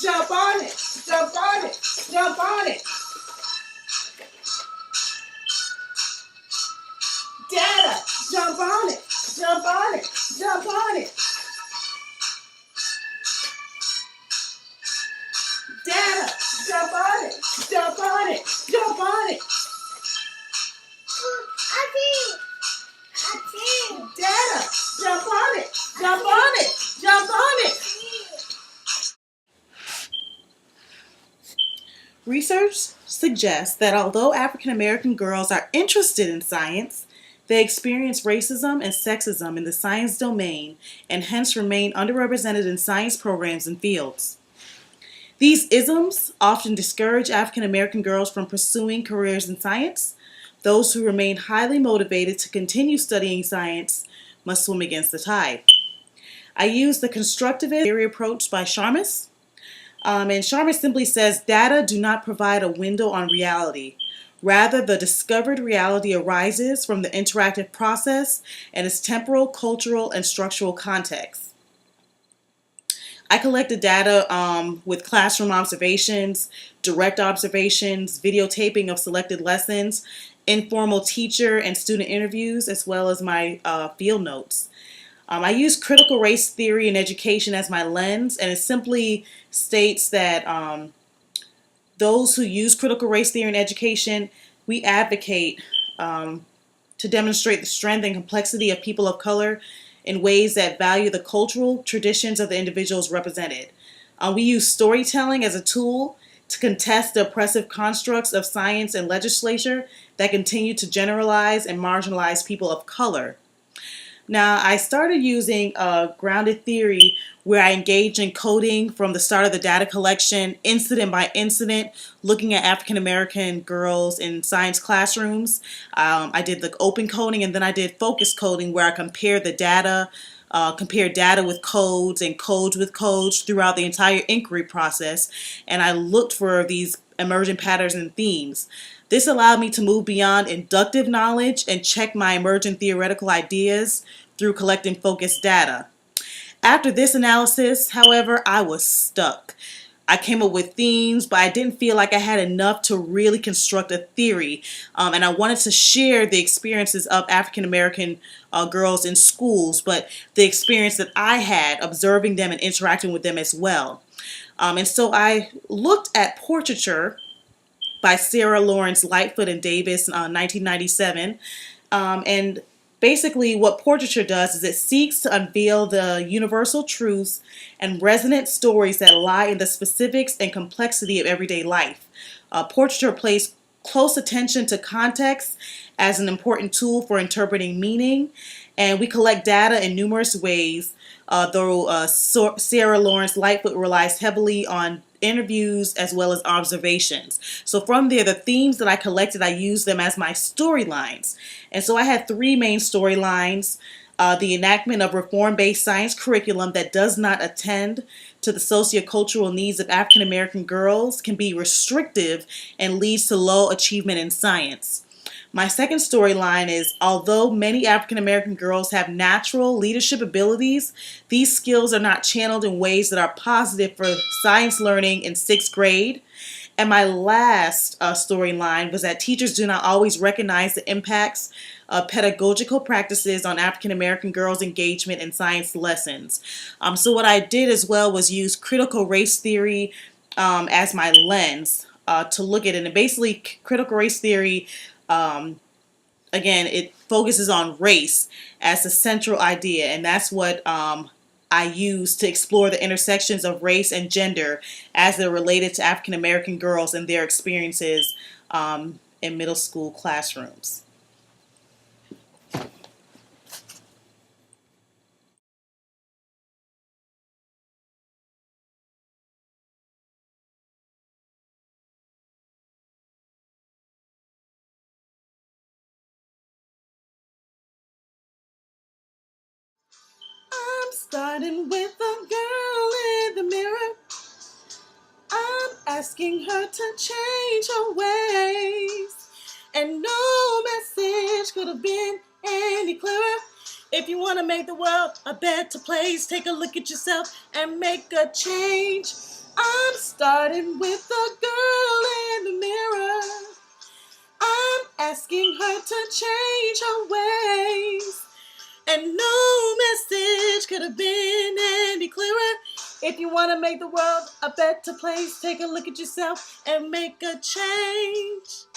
jump on it, jump on it, jump on it. Data, jump on it, jump on it, jump on it. Data, jump on it, jump on it, jump on it. Data, jump on it, jump on it, jump on it. Research suggests that although African American girls are interested in science, they experience racism and sexism in the science domain and hence remain underrepresented in science programs and fields. These isms often discourage African American girls from pursuing careers in science. Those who remain highly motivated to continue studying science must swim against the tide. I use the constructivist theory approach by Sharmas. And Sharma simply says, data do not provide a window on reality. Rather, the discovered reality arises from the interactive process and its temporal, cultural, and structural context. I collected data with classroom observations, direct observations, videotaping of selected lessons, informal teacher and student interviews, as well as my field notes. I use critical race theory in education as my lens, and it simply states that those who use critical race theory in education, we advocate to demonstrate the strength and complexity of people of color in ways that value the cultural traditions of the individuals represented. We use storytelling as a tool to contest the oppressive constructs of science and legislature that continue to generalize and marginalize people of color. Now, I started using grounded theory where I engage in coding from the start of the data collection, incident by incident, looking at African American girls in science classrooms. I did the open coding, and then I did focus coding where I compared the data, compared data with codes and codes with codes throughout the entire inquiry process. And I looked for these emergent patterns and themes. This allowed me to move beyond inductive knowledge and check my emergent theoretical ideas through collecting focused data. After this analysis, however, I was stuck. I came up with themes, but I didn't feel like I had enough to really construct a theory. And I wanted to share the experiences of African American girls in schools, but the experience that I had observing them and interacting with them as well. And so I looked at portraiture by Sarah Lawrence Lightfoot and Davis in 1997. And basically what portraiture does is it seeks to unveil the universal truths and resonant stories that lie in the specifics and complexity of everyday life. Portraiture plays close attention to context as an important tool for interpreting meaning, and we collect data in numerous ways, though Sarah Lawrence Lightfoot relies heavily on interviews as well as observations. So from there, the themes that I collected, I used them as my storylines. And so I had three main storylines. The enactment of reform-based science curriculum that does not attend to the sociocultural needs of African American girls can be restrictive and leads to low achievement in science. My second storyline is, although many African American girls have natural leadership abilities, these skills are not channeled in ways that are positive for science learning in sixth grade. And my last storyline was that teachers do not always recognize the impacts of pedagogical practices on African American girls' engagement in science lessons. So what I did as well was use critical race theory as my lens to look at it. And basically, critical race theory, again, it focuses on race as the central idea, and that's what I use to explore the intersections of race and gender as they're related to African American girls and their experiences in middle school classrooms. I'm starting with a girl in the mirror. I'm asking her to change her ways. And no message could have been any clearer. If you want to make the world a better place, take a look at yourself and make a change. I'm starting with the girl in the mirror. I'm asking her to change her ways. And no message could have been any clearer. If you want to make the world a better place, take a look at yourself and make a change.